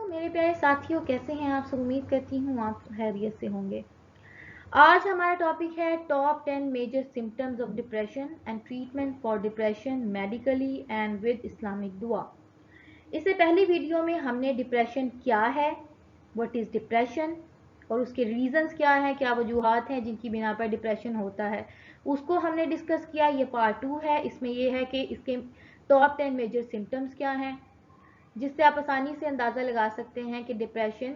मेरे प्यारे साथियों, कैसे हैं आप सब। उम्मीद करती हूँ आप खैरियत से होंगे। आज हमारा टॉपिक है top 10 major symptoms of depression and treatment for depression medically and with Islamic दुआ। इससे पहली वीडियो में हमने डिप्रेशन क्या है, व्हाट इज़ डिप्रेशन, और उसके रीजंस क्या हैं, क्या वजूहात हैं जिनकी बिना पर डिप्रेशन होता है, उसको हमने डिस्कस किया। ये पार्ट 2 है। इसमें यह है कि इसके टॉप 10 मेजर सिम्टम्स क्या हैं, जिससे आप आसानी से अंदाज़ा लगा सकते हैं कि डिप्रेशन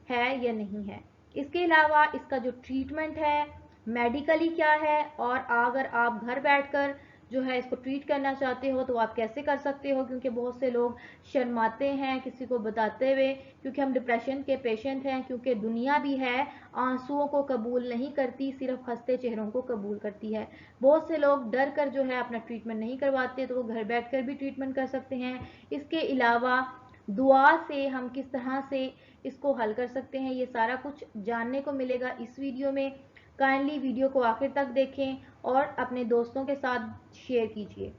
है या नहीं है। इसके अलावा इसका जो ट्रीटमेंट है मेडिकली क्या है, और अगर आप घर बैठकर जो है इसको ट्रीट करना चाहते हो तो आप कैसे कर सकते हो, क्योंकि बहुत से लोग शर्माते हैं किसी को बताते हुए, क्योंकि हम डिप्रेशन के पेशेंट हैं, क्योंकि दुनिया भी है आंसुओं को कबूल नहीं करती, सिर्फ हंसते चेहरों को कबूल करती है। बहुत से लोग डर कर जो है अपना ट्रीटमेंट नहीं करवाते, तो वो घर बैठकर भी ट्रीटमेंट कर सकते हैं। इसके अलावा दुआ से हम किस तरह से इसको हल कर सकते हैं, ये सारा कुछ जानने को मिलेगा इस वीडियो में। काइंडली वीडियो को आखिर तक देखें और अपने दोस्तों के साथ शेयर कीजिए।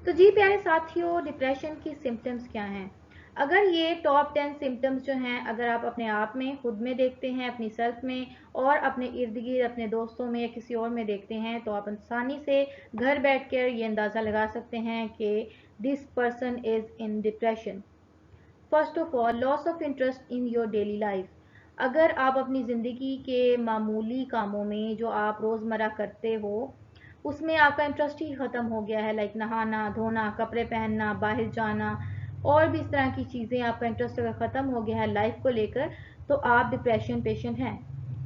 तो जी प्यारे साथियों, डिप्रेशन की सिम्टम्स क्या हैं। अगर ये टॉप 10 सिम्टम्स जो हैं, अगर आप अपने आप में खुद में देखते हैं, अपनी सेल्फ में, और अपने इर्द गिर्द अपने दोस्तों में या किसी और में देखते हैं, तो आप आसानी से घर बैठ कर ये अंदाज़ा लगा सकते हैं कि this person is in depression. First of all, loss of interest in your daily life. अगर आप अपनी ज़िंदगी के मामूली कामों में जो आप रोज़मर्रा करते हो उसमें आपका इंटरेस्ट ही ख़त्म हो गया है, लाइक नहाना धोना, कपड़े पहनना, बाहर जाना, और भी इस तरह की चीज़ें, आपका इंटरेस्ट अगर ख़त्म हो गया है लाइफ को लेकर, तो आप डिप्रेशन पेशेंट हैं।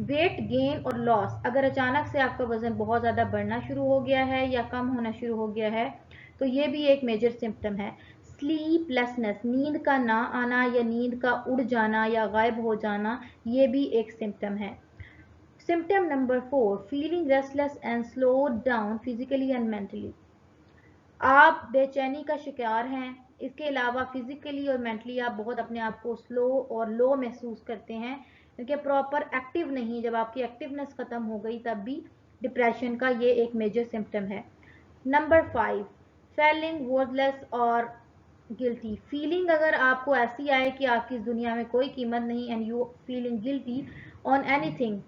वेट गेन और लॉस, अगर अचानक से आपका वज़न बहुत ज़्यादा बढ़ना शुरू हो गया है या कम होना शुरू हो गया है, तो ये भी एक मेजर सिम्टम है। स्लीपलेसनेस, नींद का ना आना या नींद का उड़ जाना या गायब हो जाना, ये भी एक सिम्टम है। Symptom number 4, feeling restless and slow down physically and mentally. आप बेचैनी का शिकार हैं। इसके अलावा फिजिकली और मेंटली आप बहुत अपने आप को स्लो और लो महसूस करते हैं, क्योंकि प्रॉपर एक्टिव नहीं। जब आपकी एक्टिवनेस खत्म हो गई तब भी डिप्रेशन का ये एक मेजर सिम्टम है। नंबर 5, फीलिंग वर्थलेस और गिल्टी। फीलिंग अगर आपको ऐसी आए कि आपकी इस दुनिया में कोई कीमत नहीं, and you feeling guilty on anything,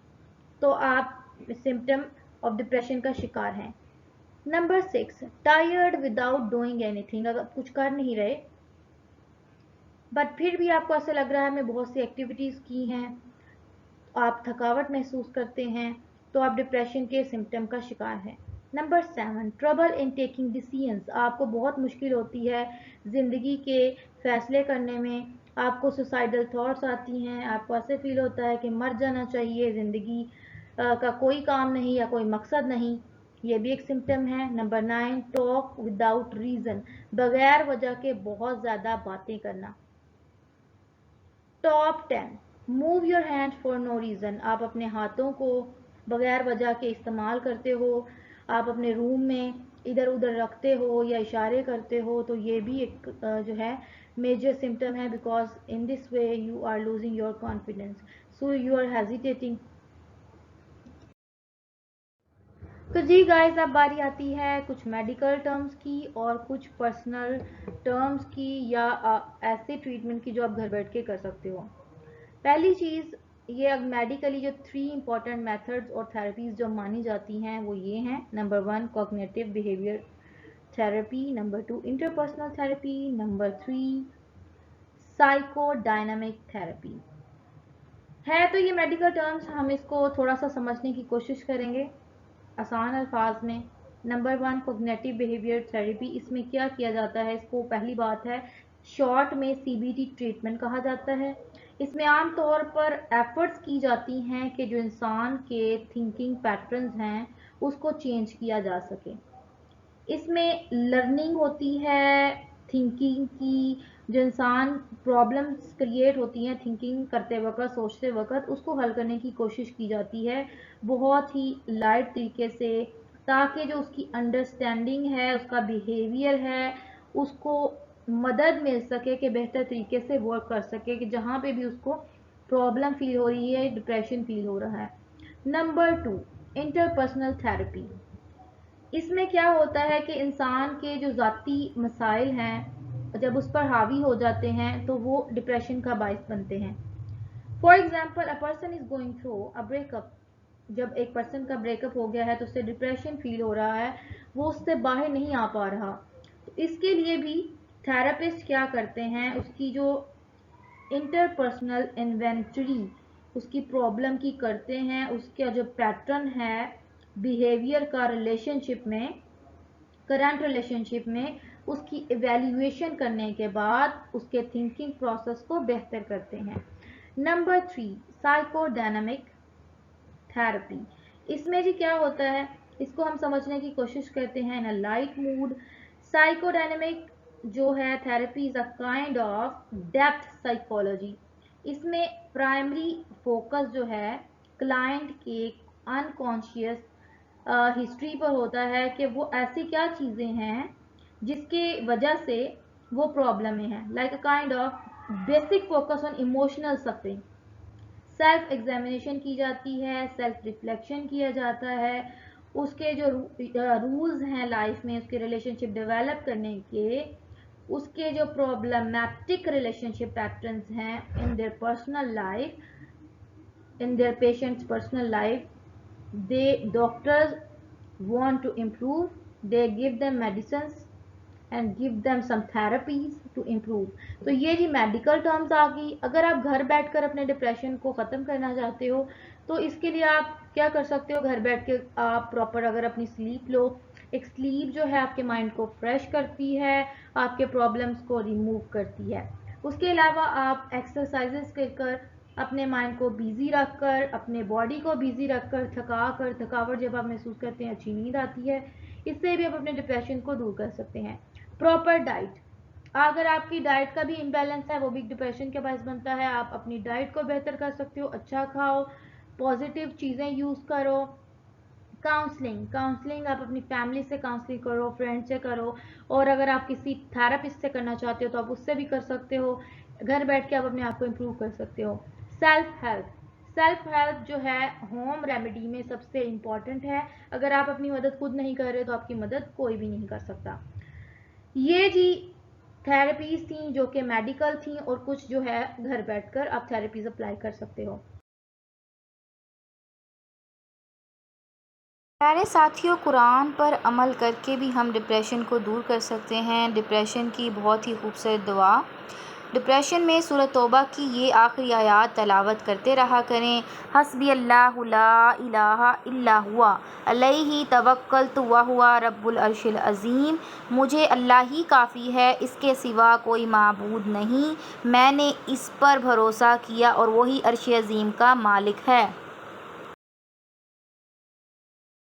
तो आप सिम्टम ऑफ डिप्रेशन का शिकार हैं। Number 6, tired without doing anything. अगर आप कुछ कर नहीं रहे बट फिर भी आपको ऐसा लग रहा है मैं बहुत सी एक्टिविटीज़ की हैं, आप थकावट महसूस करते हैं, तो आप डिप्रेशन के सिम्टम का शिकार हैं। Number 7, trouble in taking decisions. आपको बहुत मुश्किल होती है ज़िंदगी के फैसले करने में, आपको सुसाइडल थॉट्स आती हैं, आपको ऐसे फील होता है कि मर जाना चाहिए, ज़िंदगी का कोई काम नहीं या कोई मकसद नहीं, ये भी एक सिम्टम है। नंबर 9, टॉक विदाउट रीज़न, बगैर वजह के बहुत ज़्यादा बातें करना। Top 10, move your hand for no reason. आप अपने हाथों को बगैर वजह के इस्तेमाल करते हो, आप अपने रूम में इधर उधर रखते हो या इशारे करते हो, तो ये भी एक जो है मेजर सिम्टम है, because in this way you are losing your confidence, so you are hesitating. तो जी गाइस, अब बारी आती है कुछ मेडिकल टर्म्स की और कुछ पर्सनल टर्म्स की, या ऐसे ट्रीटमेंट की जो आप घर बैठ के कर सकते हो। पहली चीज़, ये अब मेडिकली जो 3 इंपॉर्टेंट मेथड्स और थेरेपीज़ जो मानी जाती हैं वो ये हैं। Number 1, cognitive behaviour therapy. Number 2, interpersonal therapy. Number 3, psychodynamic therapy. है तो ये मेडिकल टर्म्स, हम इसको थोड़ा सा समझने की कोशिश करेंगे आसान अल्फाज में। Number 1, cognitive behaviour therapy. इसमें क्या किया जाता है, इसको पहली बात है शॉर्ट में सीबीटी ट्रीटमेंट कहा जाता है। इसमें आम तौर पर एफर्ट्स की जाती हैं कि जो इंसान के थिंकिंग पैटर्न्स हैं उसको चेंज किया जा सके। इसमें लर्निंग होती है थिंकिंग की, जो इंसान प्रॉब्लम्स क्रिएट होती हैं थिंकिंग करते वक्त, सोचते वक्त, उसको हल करने की कोशिश की जाती है बहुत ही लाइट तरीके से, ताकि जो उसकी अंडरस्टैंडिंग है, उसका बिहेवियर है, उसको मदद मिल सके कि बेहतर तरीके से वर्क कर सके, कि जहाँ पे भी उसको प्रॉब्लम फील हो रही है, डिप्रेशन फील हो रहा है। Number 2, interpersonal therapy. इसमें क्या होता है कि इंसान के जो ज़ाती मसाइल हैं जब उस पर हावी हो जाते हैं तो वो डिप्रेशन का बायस बनते हैं। For example, a person is going through a breakup. जब एक पर्सन का ब्रेकअप हो गया है तो उसे डिप्रेशन फील हो रहा है, वो उससे बाहर नहीं आ पा रहा। तो इसके लिए भी थेरेपिस्ट क्या करते हैं, उसकी जो इंटरपर्सनल इन्वेंटरी उसकी प्रॉब्लम की करते हैं, उसका जो पैटर्न है बिहेवियर का रिलेशनशिप में, करंट रिलेशनशिप में, उसकी इवेल्युएशन करने के बाद उसके थिंकिंग प्रोसेस को बेहतर करते हैं। Number 3, psychodynamic therapy. इसमें जी क्या होता है, इसको हम समझने की कोशिश करते हैं इन अ लाइट मूड। साइकोडायनेमिक जो है therapy is a kind of depth psychology. इसमें प्राइमरी फोकस जो है क्लाइंट के अनकॉन्शियस हिस्ट्री पर होता है कि वो ऐसी क्या चीज़ें हैं जिसके वजह से वो प्रॉब्लम में है, like a kind of basic focus on emotional suffering. Self examination की जाती है, सेल्फ रिफ्लेक्शन किया जाता है, उसके जो रूल्स हैं लाइफ में उसके रिलेशनशिप डेवलप करने के, उसके जो प्रॉब्लमैटिक रिलेशनशिप पैटर्न्स हैं in their personal life, in their patients personal life, they doctors want to improve, they give them medicines and give them some therapies to improve। तो ये जी medical terms आ गई। अगर आप घर बैठकर अपने डिप्रेशन को ख़त्म करना चाहते हो तो इसके लिए आप क्या कर सकते हो, घर बैठ के आप प्रॉपर अगर अपनी स्लीप लो। एक स्लीप जो है आपके माइंड को फ्रेश करती है, आपके प्रॉब्लम्स को रिमूव करती है। उसके अलावा आप एक्सरसाइजेस कर अपने माइंड को बिजी रखकर, अपने बॉडी को बिजी रखकर, थकावट जब आप महसूस करते हैं, अच्छी नींद आती है, इससे भी आप अपने डिप्रेशन को दूर कर सकते हैं। प्रॉपर डाइट, अगर आपकी डाइट का भी इम्बैलेंस है वो भी डिप्रेशन के बायस बनता है। आप अपनी डाइट को बेहतर कर सकते हो, अच्छा खाओ, पॉजिटिव चीज़ें यूज़ करो। काउंसलिंग आप अपनी फैमिली से काउंसलिंग करो, फ्रेंड से करो, और अगर आप किसी थेरेपिस्ट से करना चाहते हो तो आप उससे भी कर सकते हो। घर बैठ के आप अपने आप को इम्प्रूव कर सकते हो। सेल्फ हेल्प जो है होम रेमेडी में सबसे इम्पॉर्टेंट है। अगर आप अपनी मदद खुद नहीं कर रहे तो आपकी मदद कोई भी नहीं कर सकता। ये जी थेरेपीज थी जो कि मेडिकल थी, और कुछ जो है घर बैठकर आप थेरेपीज अप्लाई कर सकते हो। प्यारे साथियों, कुरान पर अमल करके भी हम डिप्रेशन को दूर कर सकते हैं। डिप्रेशन की बहुत ही खूबसूरत दुआ, डिप्रेशन में सूरह तौबा की ये आखिरी आयत तलावत करते रहा करें। हस्बी अल्लाहु ला इलाहा इल्ला हुआ अलैहि तवक्कलतु व हुवा रब्बुल अर्शिल अज़ीम। मुझे अल्लाह ही काफ़ी है, इसके सिवा कोई माबूद नहीं। मैंने इस पर भरोसा किया और वही अर्श अज़ीम का मालिक है।